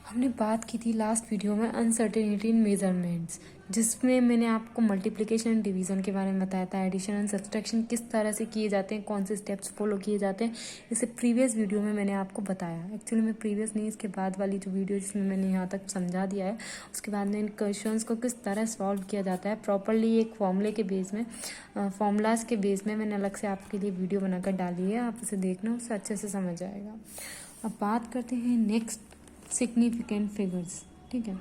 हमने बात की थी लास्ट वीडियो में अनसर्टेनिटी इन मेजरमेंट्स, जिसमें मैंने आपको मल्टीप्लिकेशन एंड डिवीजन के बारे में बताया था, एडिशन एंड सब्सट्रैक्शन किस तरह से किए जाते हैं, कौन से स्टेप्स फॉलो किए जाते हैं। इसे प्रीवियस वीडियो में मैंने आपको बताया। एक्चुअली में प्रीवियस नहीं, इसके बाद वाली जो वीडियो जिसमें मैंने यहाँ तक समझा दिया है, उसके बाद में इन क्वेश्चंस को किस तरह सॉल्व किया जाता है प्रॉपरली एक फॉर्मूले के बेस में, फॉर्मूलाज के बेस में मैंने अलग से आपके लिए वीडियो बनाकर डाली है। आप उसे देखना, उससे अच्छे से समझ आएगा। अब बात करते हैं नेक्स्ट significant figures। ठीक है,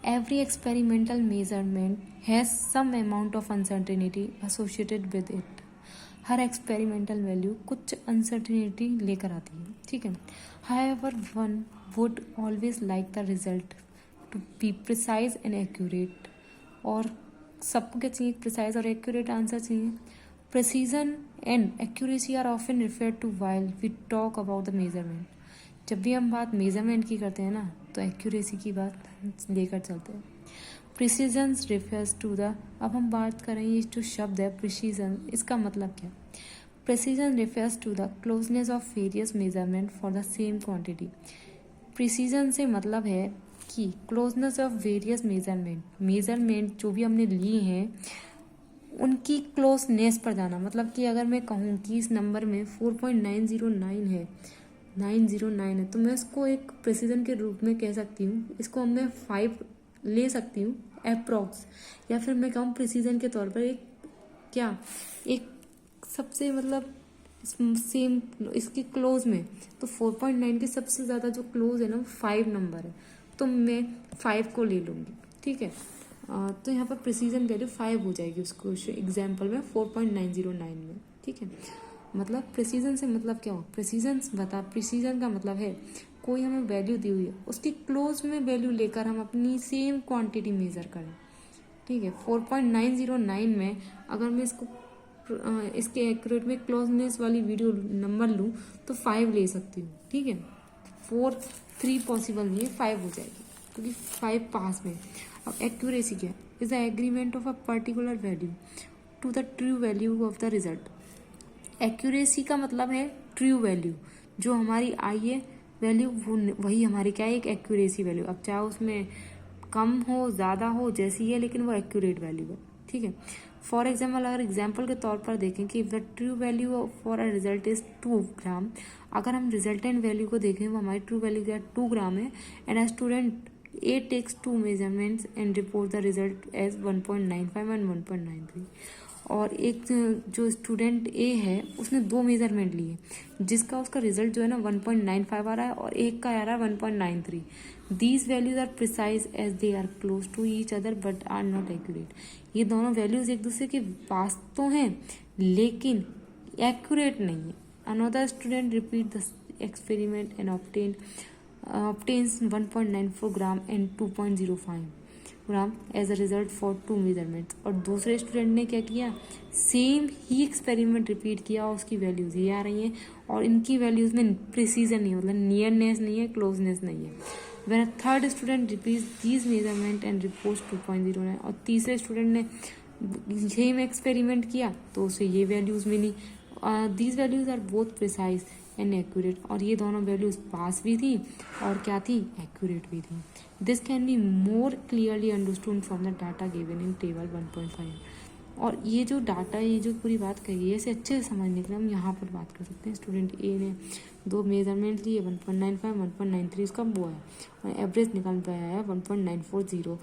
every experimental measurement has some amount of uncertainty associated with it। Her experimental value कुछ uncertainty लेकर आती है। ठीक है, however one would always like the result to be precise and accurate। और सबको क्या चाहिए? precise और accurate आंसर चाहिए। precision and accuracy are often referred to while we talk about the measurement। जब भी हम बात मेजरमेंट की करते हैं ना, तो एक्यूरेसी की बात लेकर चलते हैं। प्रिसीजन रेफर्स टू द, अब हम बात कर रहे हैं ये जो शब्द है प्रिसीजन, इसका मतलब क्या? Precision refers to the closeness of various measurement for the same quantity. Precision से मतलब है कि क्लोजनेस ऑफ वेरियस मेजरमेंट जो भी हमने लिए हैं उनकी क्लोजनेस पर जाना। मतलब कि अगर मैं कहूँ कि इस नंबर में 4.909 है, 909 है, तो मैं इसको एक प्रेसिजन के रूप में कह सकती हूँ। इसको मैं 5 ले सकती हूँ अप्रॉक्स, या फिर मैं कहूँ प्रेसिजन के तौर पर एक सबसे मतलब सेम इसके क्लोज में, तो 4.9 के सबसे ज़्यादा जो क्लोज है ना वो 5 नंबर है, तो मैं 5 को ले लूँगी। ठीक है, तो यहाँ पर प्रेसिजन वैल्यू 5 हो जाएगी उसको एग्जाम्पल में 4.909 में। ठीक है, मतलब प्रेसिजन से मतलब क्या हो? प्रेसिजन का मतलब है कोई हमें वैल्यू दी हुई है, उसकी क्लोज में वैल्यू लेकर हम अपनी सेम क्वांटिटी मेजर करें। ठीक है, 4.909 में अगर मैं इसके एक्यूरेट में क्लोजनेस वाली वीडियो नंबर लूँ तो 5 ले सकती हूँ। ठीक है, 3 पॉसिबल नहीं है, 5 हो जाएगी क्योंकि 5 पास में। अब एक्यूरेसी क्या है? Is the agreement of a particular value to the true value of the result. Accuracy का मतलब है ट्रू वैल्यू, जो हमारी आई है वैल्यू वही हमारी क्या है, एक एक्यूरेसी वैल्यू। अब चाहे उसमें कम हो ज़्यादा हो जैसी है, लेकिन वो एक्यूरेट वैल्यू है। ठीक है, फॉर एग्जाम्पल अगर एग्जाम्पल के तौर पर देखें कि the true value for a result is 2 ग्राम, अगर हम रिजल्टेंट वैल्यू को देखें वो हमारी ट्रू वैल्यू क्या 2 ग्राम है, and a student a takes 2 measurements and report the result as 1.95 and 1.93। और एक जो स्टूडेंट ए है उसने 2 मेजरमेंट लिए, जिसका उसका रिजल्ट जो है ना 1.95 आ रहा है और एक का आ रहा है 1.93। These values are precise as they are close to each other but are not accurate. ये दोनों वैल्यूज एक दूसरे के पास तो हैं लेकिन एक्यूरेट नहीं है। Another student repeat the experiment and obtains 1.94 gram and 2.05 gram as a result for 2 measurements. और दूसरे स्टूडेंट ने क्या किया, सेम ही एक्सपेरिमेंट रिपीट किया और उसकी वैल्यूज ये आ रही हैं, और इनकी वैल्यूज में प्रिसीजन नहीं है, मतलब नियरनेस नहीं है, क्लोजनेस नहीं है। When a third student repeats these measurement and reports 2.09, और तीसरे स्टूडेंट ने सेम एक्सपेरिमेंट किया तो उसे ये वैल्यूज मिली। These values are both precise and accurate, और ये दोनों वैल्यूज पास भी थी और क्या थी, एक्यूरेट भी थी। This can be more clearly understood from the data given in table 1.5। और ये जो डाटा, ये जो पूरी बात कही है, इसे अच्छे से समझने के लिए हम यहाँ पर बात कर सकते हैं। स्टूडेंट ए ने 2 मेजरमेंट लिए, 1.95 1.93 इसका वो है, और एवरेज निकाल पाया है 1.940।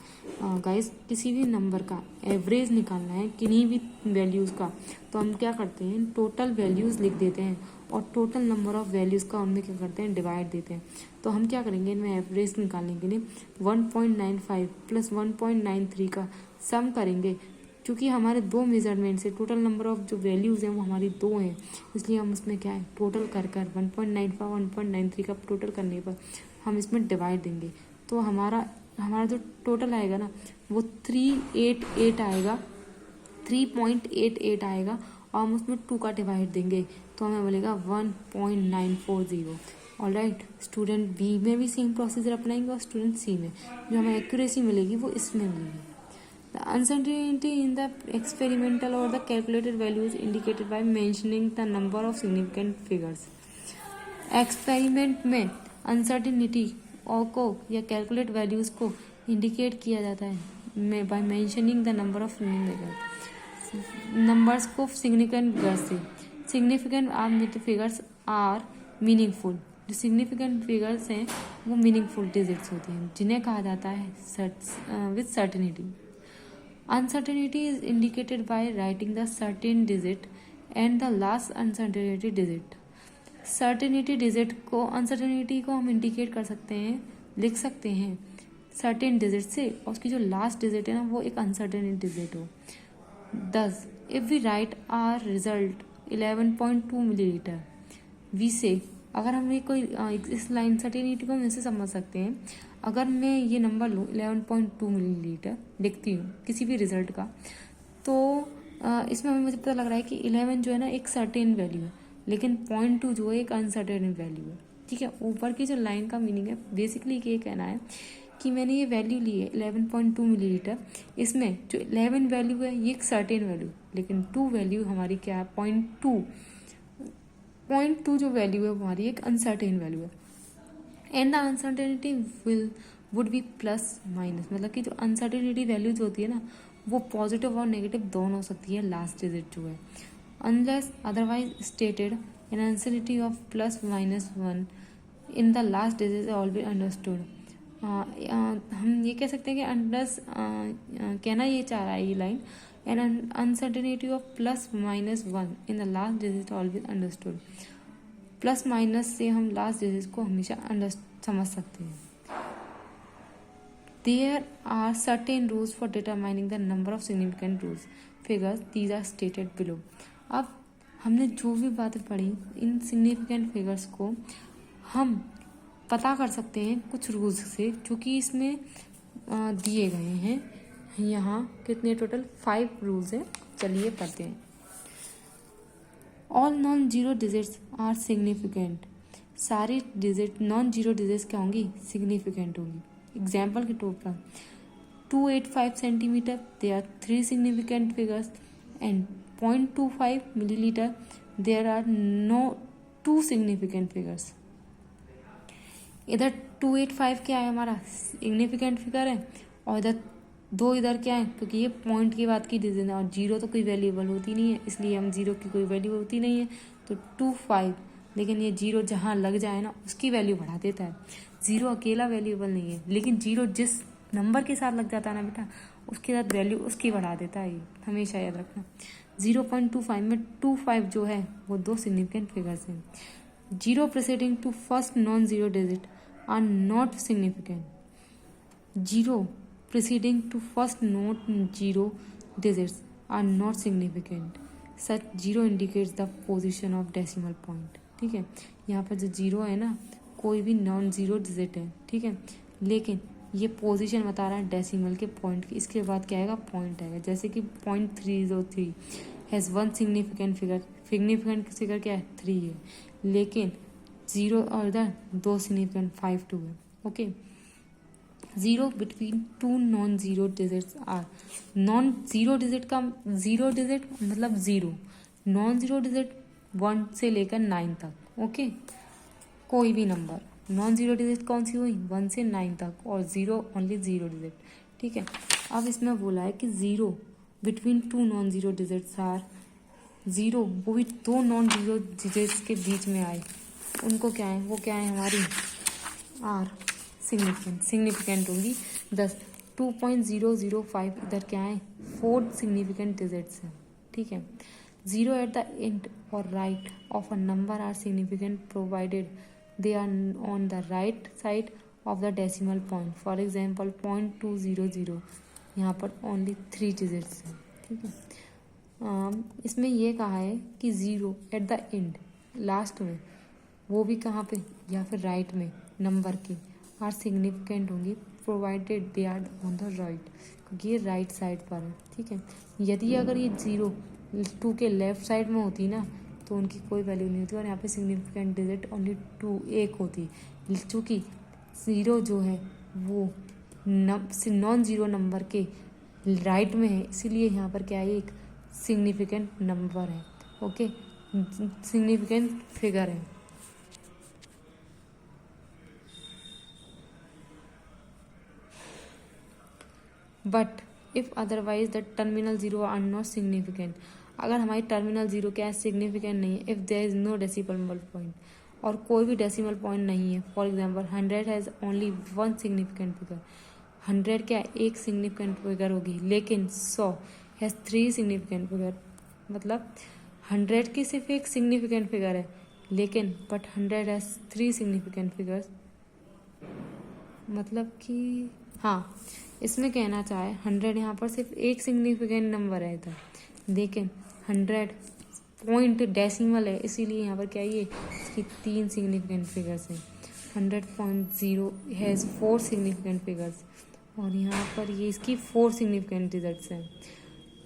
गाइस, किसी भी नंबर का एवरेज निकालना है किन्हीं भी वैल्यूज़ का, तो हम क्या करते हैं, टोटल वैल्यूज़ लिख देते हैं और टोटल नंबर ऑफ वैल्यूज़ का उनमें क्या करते हैं, डिवाइड देते हैं। तो हम क्या करेंगे, इनमें एवरेज निकालने के लिए 1.95 प्लस 1.93 का सम करेंगे। क्योंकि हमारे 2 मेजरमेंट से टोटल नंबर ऑफ जो वैल्यूज़ हैं वो हमारी 2 हैं, इसलिए हम उसमें क्या है, टोटल कर 1.95 1.93 का टोटल करने पर हम इसमें डिवाइड देंगे। तो हमारा जो टोटल आएगा ना वो 388 आएगा, 3.88 आएगा, और हम उसमें 2 का डिवाइड देंगे तो हमें मिलेगा 1.940। ऑलराइट, स्टूडेंट बी में भी सेम प्रोसीजर अपनाएंगे और स्टूडेंट सी में जो हमें एक्यूरेसी मिलेगी वो इसमें मिलेगी। The uncertainty in the experimental or the calculated value is indicated by mentioning the number of significant figures। Experiment में अनसर्टिनिटी और को या कैलकुलेट वैल्यूज़ को इंडिकेट किया जाता है by mentioning the number of numbers को सिग्निफिकेंट फिगर्स से। Significant figures are meaningful. जो सिग्निफिकेंट फिगर्स हैं वो मीनिंगफुल डिजिट्स होते हैं जिन्हें कहा जाता है with certainty. Uncertainty is indicated by writing the certain digit and the last uncertainty digit. Certainty digit को अनसर्टेनिटी को हम इंडिकेट कर सकते हैं, लिख सकते हैं सर्टेन डिजिट से, और उसकी जो लास्ट डिजिट है ना वो एक अनसर्टेनिटी डिजिट हो। Thus, if we write our result 11.2 millilitre, we से अगर हमने कोई इस लाइन सर्टेनिटी को हम ऐसे समझ सकते हैं, अगर मैं ये नंबर लूँ 11.2 मिलीलीटर लिखती हूँ किसी भी रिजल्ट का, तो इसमें हमें मुझे पता लग रहा है कि 11 जो है ना एक सर्टेन वैल्यू है, लेकिन 0.2 जो है एक अनसर्टेन वैल्यू है। ठीक है, ऊपर की जो लाइन का मीनिंग है बेसिकली ये कहना है कि मैंने ये वैल्यू ली है 11.2 मिलीलीटर, इसमें जो 11 वैल्यू है ये एक सर्टेन वैल्यू, लेकिन 2 वैल्यू हमारी क्या है 0.2 जो वैल्यू है वो हमारी एक अनसर्टेन वैल्यू है। And the uncertainty would be plus minus, मतलब कि जो अनसर्टेनिटी वैल्यू जो होती है ना वो पॉजिटिव और नेगेटिव दोनों हो सकती है लास्ट डिजिट जो है। Unless otherwise stated an uncertainty of plus minus 1 in the last digit all be understood. हम ये कह सकते हैं कि अंडर्स कहना ये चाह रहा है ये line, an uncertainty of plus minus 1 in the last digit always understood. Plus minus से हम लास्ट डिजिट को हमेशा समझ सकते हैं। There are certain rules for determining the number of significant rules figures, these are stated below. अब हमने जो भी बातें पढ़ी इन सिग्निफिकेंट फिगर्स को हम पता कर सकते हैं कुछ रूल्स से जो कि इसमें दिए गए हैं। यहाँ कितने टोटल 5 रूल्स हैं, चलिए पढ़ते हैं। All non zero digits are significant, सारी डिजिट नॉन जीरो डिजिट्स क्या होंगी सिग्निफिकेंट होंगी। एग्जाम्पल के तौर पर 285 centimetre they are 3 significant figures and 0.25 millilitre there are no 2 significant figures. इधर 285 क्या है हमारा सिग्निफिकेंट फिगर है, और इधर 2 इधर क्या है, क्योंकि ये पॉइंट की बात की डिजिट है और जीरो तो कोई वैल्यूएबल होती नहीं है, इसलिए हम जीरो की कोई वैल्यू होती नहीं है तो 25, लेकिन ये जीरो जहाँ लग जाए ना उसकी वैल्यू बढ़ा देता है। जीरो अकेला वैल्यूएबल नहीं है, लेकिन जीरो जिस नंबर के साथ लग जाता है ना बेटा उसके साथ वैल्यू उसकी बढ़ा देता है, ये हमेशा याद रखना। 0.25 में 25 जो है वो 2 सिग्निफिकेंट फिगर्स हैं। Zero preceding to first non zero digit are not significant. Zero preceding to first non-zero digits are not significant. Such zero indicates the position of decimal point. ठीक है, यहाँ पर जो जीरो है ना कोई भी नॉन जीरो डिजिट है, ठीक है, लेकिन ये पोजीशन बता रहा है डेसिमल के पॉइंट की। इसके बाद क्या आएगा पॉइंट आएगा, जैसे कि 0.303 has 1 significant figure, significant figure क्या है 3 है, लेकिन जीरो और इधर 2 सिग्निफिकेंट 5 2 है। Okay, zero between 2 non zero digits are, non zero digit का जीरो डिजिट मतलब जीरो, नॉन जीरो डिजिट 1 से लेकर 9 तक। ओके, कोई भी नंबर नॉन जीरो डिजिट कौन सी हुई 1 से 9 तक, और जीरो ओनली जीरो डिजिट। ठीक है, अब इसमें बोला है कि zero between 2 non zero digits are, zero वो भी 2 नॉन जीरो डिजिट्स के बीच में आए, उनको क्या है वो क्या है हमारी आर सिग्निफिकेंट होंगी। 10 2.005 इधर क्या है 4 सिग्निफिकेंट डिजिट्स हैं। ठीक है, जीरो एट द एंड और right of a number are significant provided they are on the right side of the decimal point. For example 0.200 यहाँ पर ओनली 3 डिजिट्स हैं। ठीक है, इसमें ये कहा है कि zero at the and last में, वो भी कहाँ पे या फिर राइट में नंबर की आर सिग्निफिकेंट होंगी provided they are on the right, क्योंकि ये राइट साइड पर है। ठीक है, यदि अगर ये 0 2 के लेफ्ट साइड में होती ना तो उनकी कोई वैल्यू नहीं होती, और यहाँ पे सिग्निफिकेंट डिजिट ओनली 2 एक होती, चूँकि जीरो जो है वो नॉन जीरो नंबर के राइट में है, इसीलिए यहाँ पर क्या है एक सिग्निफिकेंट नंबर है। ओके, सिग्निफिकेंट फिगर है। But if otherwise the terminal zero are not significant, अगर हमारी टर्मिनल जीरो क्या है, सिग्निफिकेंट नहीं है, if there is no decimal point, और कोई भी डेसिमल पॉइंट नहीं है। For example 100 has only one significant figure, 100 क्या एक सिग्निफिकेंट फिगर होगी, लेकिन 100 हैज़ 3 सिग्निफिकेंट फिगर, मतलब 100 की सिर्फ एक सिग्निफिकेंट फिगर है, लेकिन बट 100 हैज़ 3 सिग्निफिकेंट फिगर्स, मतलब कि हाँ, इसमें कहना चाहे 100 यहाँ पर सिर्फ एक सिग्निफिकेंट नंबर है इधर, लेकिन 100 पॉइंट डेसिमल है, इसीलिए यहाँ पर क्या है, ये इसकी 3 सिग्निफिकेंट फिगर्स हैं। 100.0 हैज़ 4 सिग्निफिकेंट फिगर्स, और यहाँ पर ये इसकी 4 सिग्निफिकेंट डिजिट्स हैं।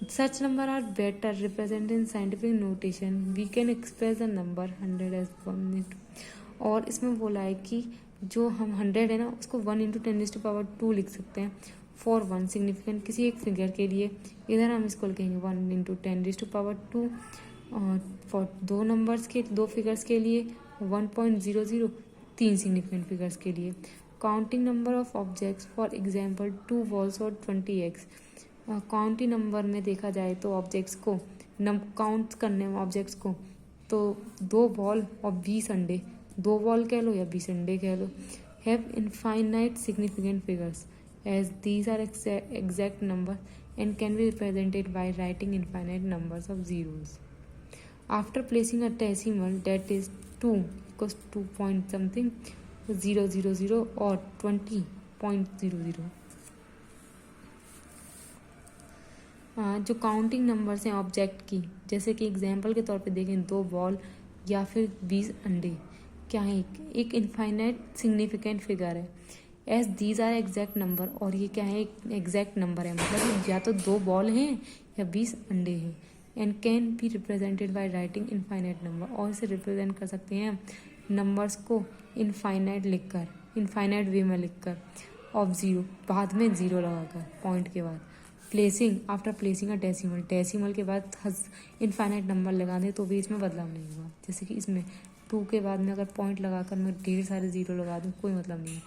Such number are better represented in scientific notation. We can express the number 100 as 1 into, और इसमें बोला है कि जो हम 100 है ना, उसको 1 इंटू 10⁻², लिख सकते हैं फॉर वन सिग्निफिकेंट, किसी एक फिगर के लिए। इधर हम इसको लिखेंगे 1 इंटू 10⁻², और फॉर दो नंबर्स के, दो फिगर्स के लिए 1.00, 3 सिग्निफिकेंट फिगर्स के लिए। Counting number of objects, for example 2 balls और 20 eggs। काउंटिंग नंबर में देखा जाए तो ऑब्जेक्ट्स को काउंट करने में ऑब्जेक्ट्स को, तो 2 बॉल और 20 अंडे, 2 बॉल कह लो या 20 अंडे कह लो, have infinite significant figures as these are exact number and can be represented by writing infinite numbers of zeros. After placing a decimal that is 2 equals 2 point something 000 और 20.00, जो काउंटिंग नंबर्स हैं object की, जैसे कि example के तौर पे देखें 2 बॉल या फिर 20 अंडे, क्या है, एक इनफाइनाइट सिग्निफिकेंट फिगर है। As these are exact number, और ये क्या है, एक एग्जैक्ट नंबर है, मतलब या तो 2 बॉल हैं या 20 अंडे हैं। And can be represented by writing infinite number, और इसे रिप्रेजेंट कर सकते हैं नंबर्स को इनफाइनाइट लिखकर, इनफाइनाइट वे में लिखकर, ऑफ जीरो, बाद में जीरो लगाकर पॉइंट के बाद। Placing, after placing a decimal, decimal के बाद इनफाइनाइट नंबर लगा दें तो भी इसमें बदलाव नहीं हुआ। जैसे कि इसमें 2 के बाद में अगर पॉइंट लगाकर मैं ढेर सारे जीरो लगा दूँ, कोई मतलब नहीं है।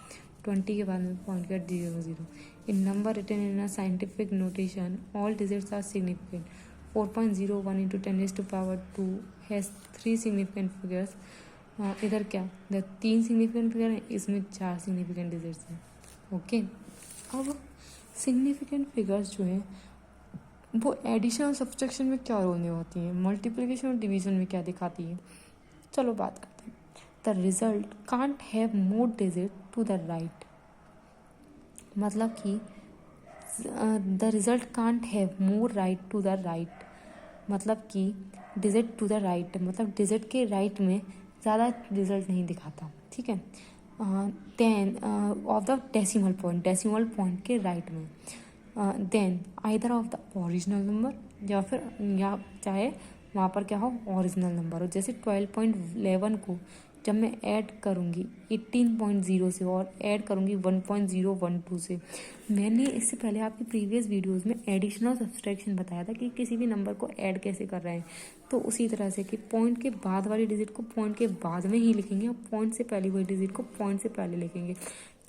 20 के बाद में पॉइंट के बाद 0 in number written in a scientific notation all digits are significant. 4.01 into 10⁻² has 3 significant figures. इधर क्या, 3 सिग्निफिकेंट फिगर हैं, इसमें 4 सिग्निफिकेंट डिजिट्स हैं। ओके, अब सिग्निफिकेंट फिगर्स जो हैं वो एडिशन और सब्सट्रैक्शन में क्या रोल निभाती हैं, मल्टीप्लिकेशन और डिवीजन में क्या दिखाती है, चलो बात करते हैं। The result can't have more digit to the right, मतलब कि the result can't have more right to the right, मतलब कि डिजिट टू द राइट, मतलब डिजिट के राइट में ज़्यादा रिजल्ट नहीं दिखाता, ठीक है। Then of the decimal point, decimal point के राइट में, than either of the original number, या फिर या चाहे वहाँ पर क्या हो, ओरिजिनल नंबर हो। जैसे 12.11 को जब मैं ऐड करूँगी 18.0 से और ऐड करूँगी 1.012 से, मैंने इससे पहले आपकी प्रीवियस वीडियोस में एडिशन और सब्सट्रैक्शन बताया था कि किसी भी नंबर को ऐड कैसे कर रहे हैं। तो उसी तरह से कि पॉइंट के बाद वाली डिजिट को पॉइंट के बाद में ही लिखेंगे, और पॉइंट से पहले वाली डिजिट को पॉइंट से पहले लिखेंगे,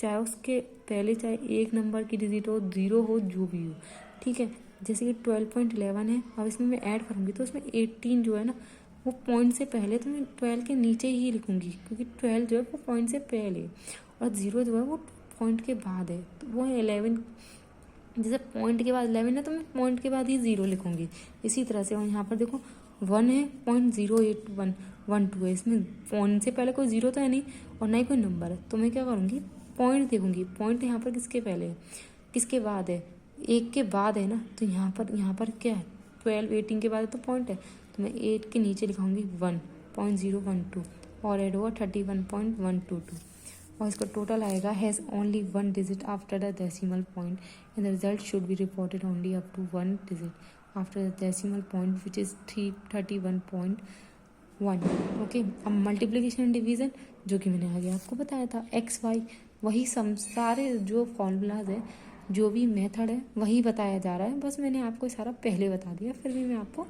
चाहे उसके पहले चाहे एक नंबर की डिजिट हो, 0 हो, जो भी हो, ठीक है। जैसे कि 12.11 है, अब इसमें मैं ऐड करूँगी तो उसमें 18 जो है ना, वो पॉइंट से पहले, तो मैं 12 के नीचे ही लिखूँगी, क्योंकि 12 जो है वो पॉइंट से पहले, और 0 जो है वो पॉइंट के बाद है। तो वो 11, जैसे पॉइंट के बाद 11 है तो मैं पॉइंट के बाद ही 0 लिखूँगी। इसी तरह से, और यहाँ पर देखो 1 है, 0.0812 है, इसमें पॉइंट से पहले कोई 0 तो है नहीं और ना ही कोई नंबर है, तो मैं क्या करूँगी, पॉइंट देखूँगी, पॉइंट यहाँ पर किसके पहले है, किसके बाद है, 1 के बाद है ना, तो यहाँ पर क्या है, 12, 18 के बाद तो पॉइंट है, तो मैं 8 के नीचे लिखाऊंगी 1.012 और एड हुआ 31.122, और इसका टोटल आएगा has only 1 digit after the decimal point and the result should be reported only up to 1 digit after the decimal point which is 31.1। Okay, अब मल्टीप्लिकेशन एंड डिवीज़न, जो कि मैंने आगे आपको बताया था, XY, वही सारे जो फॉर्मूलाज है, जो भी मेथड है वही बताया जा रहा है, बस मैंने आपको सारा पहले बता दिया, फिर भी मैं आपको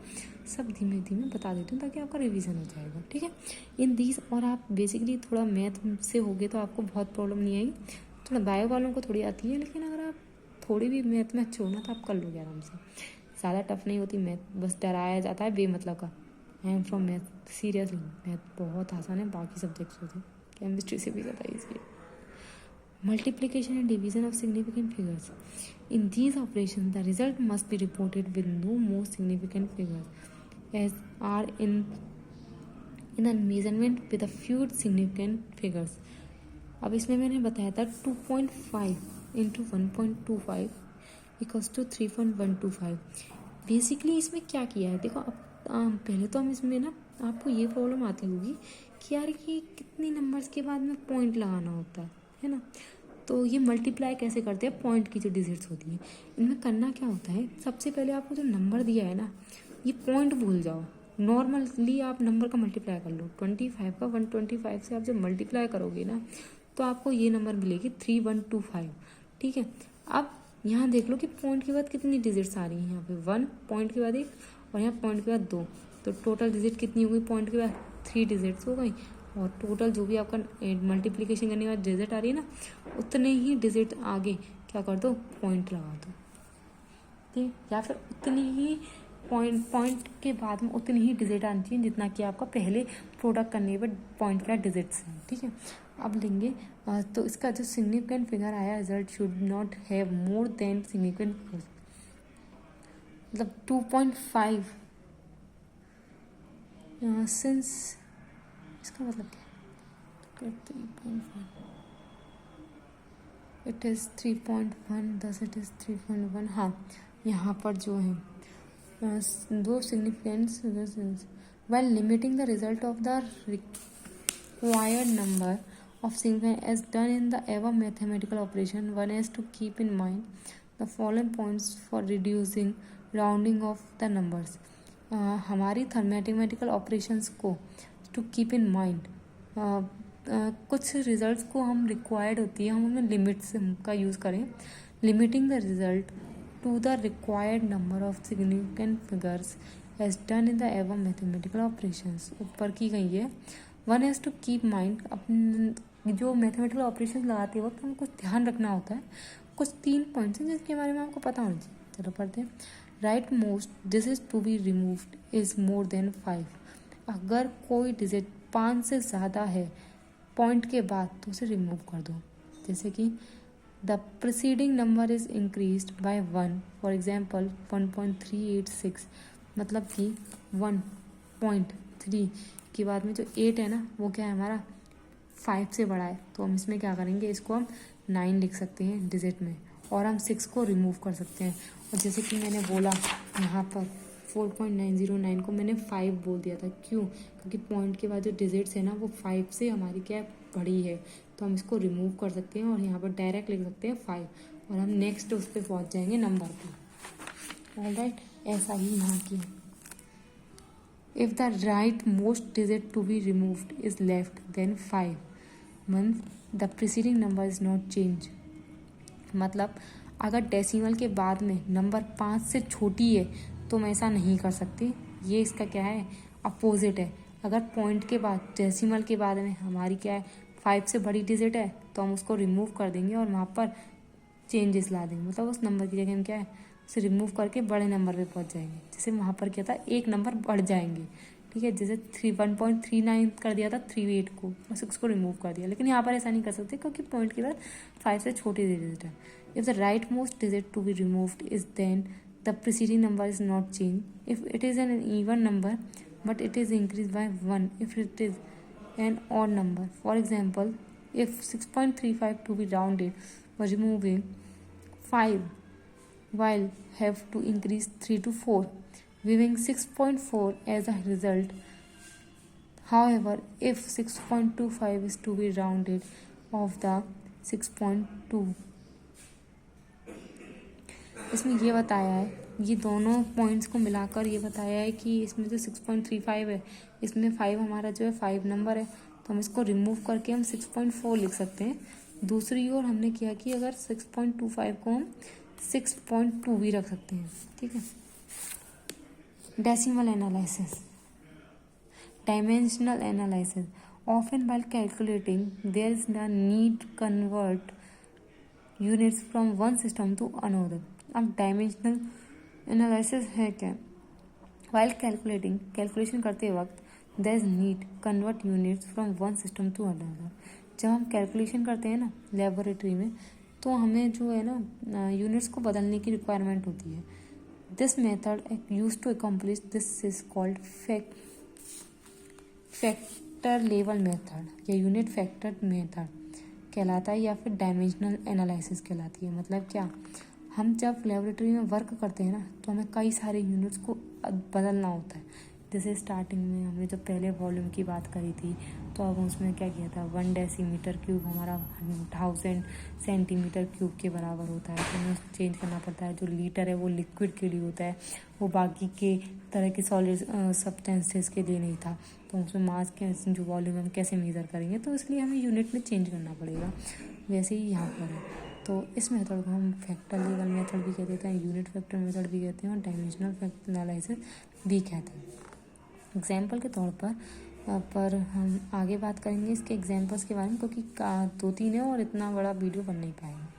सब धीमे धीमे बता देती हूँ ताकि आपका रिवीजन हो जाएगा, ठीक है। इन दीज, और आप बेसिकली थोड़ा मैथ से होगे तो आपको बहुत प्रॉब्लम नहीं आएगी, थोड़ा बायो वालों को थोड़ी आती है, लेकिन अगर आप थोड़ी भी मैथ में अच्छे हो ना तो आप कर लोगे आराम से, ज़्यादा टफ नहीं होती मैथ, बस डराया जाता है बेमतलब का। I am from math, seriously math बहुत आसान है, बाकी सब्जेक्ट्स होते हैं केमिस्ट्री से भी ज़्यादा ईजी है। Multiplication and division of significant figures. In these operations, the result must be reported with no more significant figures as are in the measurement with a few significant figures. अब इसमें मैंने बताया था 2.5 into 1.25 equals to 3.125। Basically इसमें क्या किया है देखो, अब पहले तो हम इसमें ना आपको ये प्रॉब्लम आती होगी कि यार ये कितने नंबर्स के बाद में पॉइंट लगाना होता है ना। तो ये मल्टीप्लाई कैसे करते हैं, पॉइंट की जो डिजिट्स होती हैं इनमें करना क्या होता है, सबसे पहले आपको जो नंबर दिया है ना ये पॉइंट भूल जाओ, नॉर्मली आप नंबर का मल्टीप्लाई कर लो। 25 का 125 से आप जब मल्टीप्लाई करोगे ना तो आपको ये नंबर मिलेगी 3125। ठीक है, अब यहाँ देख लो कि पॉइंट के बाद कितनी डिजिट्स आ रही हैं, यहाँ पे 1 पॉइंट के बाद 1 और यहाँ पॉइंट के बाद 2, तो टोटल डिजिट कितनी हो गई पॉइंट के बाद 3 डिजिट्स हो गई। और टोटल जो भी आपका मल्टीप्लिकेशन करने के बाद डिजिट आ रही है ना उतने ही डिजिट आगे क्या कर दो, पॉइंट लगा दो। ठीक, या फिर उतनी ही पॉइंट के बाद में उतनी ही डिजिट आनी चाहिए जितना कि आपका पहले प्रोडक्ट करने पर पॉइंट का डिजिट्स हैं। ठीक है, अब लेंगे तो इसका जो सिग्निफिकेंट फिगर आया, result should not have more than significant मतलब 2.5 सिंस इसका मतलब क्या है, 3.1 it is 3.1 thus it is 3.1। हाँ, यहाँ पर जो है दो significance while limiting the result of the required number of significant as done in the above mathematical operation, one has to keep in mind the following points for reducing rounding of the numbers. हमारी mathematical operations को to keep in mind, कुछ results को हम required होती है हम उनमें limits का यूज़ करें। Limiting the result to the required number of significant figures as done in the above mathematical operations ऊपर की गई है। One has to keep mind, अपने जो मैथमेटिकल ऑपरेशन लगाते वक्त हमको ध्यान रखना होता है। कुछ 3 पॉइंट्स हैं जिसके बारे में आपको पता होना चाहिए। चलो पढ़ते हैं। Right most digit to be removed is more than 5। अगर कोई डिजिट 5 से ज़्यादा है पॉइंट के बाद तो उसे रिमूव कर दो। जैसे कि the preceding number is increased by 1, for example 1.386, मतलब कि 1.3 के बाद में जो 8 है ना वो क्या है हमारा 5 से बड़ा है, तो हम इसमें क्या करेंगे, इसको हम 9 लिख सकते हैं डिजिट में और हम 6 को रिमूव कर सकते हैं। और जैसे कि मैंने बोला यहाँ पर 4.909 को मैंने 5 बोल दिया था, क्यों, क्योंकि पॉइंट के बाद जो डिजिट्स है ना वो 5 से हमारी क्या बड़ी है, तो हम इसको रिमूव कर सकते हैं और यहाँ पर डायरेक्ट लिख सकते हैं 5 और हम नेक्स्ट उस पर पहुँच जाएंगे नंबर पर। ऑलराइट, ऐसा ही यहाँ की। If the right most digit to be removed is left than 5 means the preceding number is not change. मतलब अगर डेसिमल के बाद में नंबर 5 से छोटी है तो हम ऐसा नहीं कर सकते, ये इसका क्या है अपोजिट है। अगर पॉइंट के बाद डेसिमल के बाद में हमारी क्या है 5 से बड़ी डिजिट है तो हम उसको रिमूव कर देंगे और वहाँ पर चेंजेस ला देंगे, मतलब उस नंबर की जगह हम क्या है उसे रिमूव करके बड़े नंबर पे पहुँच जाएंगे। जैसे वहाँ पर क्या था एक नंबर बढ़ जाएंगे। ठीक है, जैसे 1.39 कर दिया था 38 को और 6 को रिमूव कर दिया, लेकिन यहाँ पर ऐसा नहीं कर सकते क्योंकि पॉइंट के बाद 5 से छोटी डिजिट है। If the right most digit to be removed is then the preceding number is not change. If it is an even number but it is increased by 1 if it is an odd number. For example, if 6.35 to be rounded for removing 5 while have to increase 3 to 4, leaving 6.4 as a result. However, if 6.25 is to be rounded of the 6.2, इसमें ये बताया है, ये दोनों points को मिलाकर ये बताया है कि इसमें जो 6.35 है इसमें 5 हमारा जो है 5 नंबर है तो हम इसको रिमूव करके हम 6.4 लिख सकते हैं। दूसरी ओर हमने किया कि अगर 6.25 को हम 6.2 भी रख सकते हैं। ठीक है, decimal analysis, dimensional analysis. Often while calculating there is the need convert units from one system to another. अब डायमेंशनल एनालिसिस है क्या? वाइल कैलकुलेशन करते वक्त there is need convert units from one system to another. जब हम calculation करते हैं ना लेबोरेटरी में, तो हमें जो है ना यूनिट्स को बदलने की रिक्वायरमेंट होती है। This method use to accomplish this is called factor level method या यूनिट फैक्टर मेथड कहलाता है, या फिर डायमेंशनल एनालिसिस कहलाती है। मतलब क्या, हम जब लेबोरेटरी में वर्क करते हैं ना, तो हमें कई सारे यूनिट्स को बदलना होता है। जैसे स्टार्टिंग में हमने जब पहले वॉल्यूम की बात करी थी, तो अब उसमें क्या किया था, 1 डेसीमीटर क्यूब हमारा 1000 सेंटीमीटर क्यूब के बराबर होता है। तो हमें उसको चेंज करना पड़ता है। जो लीटर है वो लिक्विड के लिए होता है, वो बाकी के तरह के सॉलिड सब्सटेंसेस के लिए नहीं था। तो उसमें मास के जो वॉल्यूम हम कैसे मेज़र करेंगे, तो इसलिए हमें यूनिट में चेंज करना पड़ेगा। वैसे ही यहाँ पर है। तो इस मेथड को हम फैक्टर लेवल मेथड भी कह देते हैं, यूनिट फैक्टर मेथड भी कहते हैं, और डायमेंशनल फैक्टर एनालिसिस भी कहते हैं। एग्जाम्पल के तौर पर हम आगे बात करेंगे इसके एग्जाम्पल्स के बारे में, क्योंकि 2-3 है और इतना बड़ा वीडियो बन नहीं पाएंगे।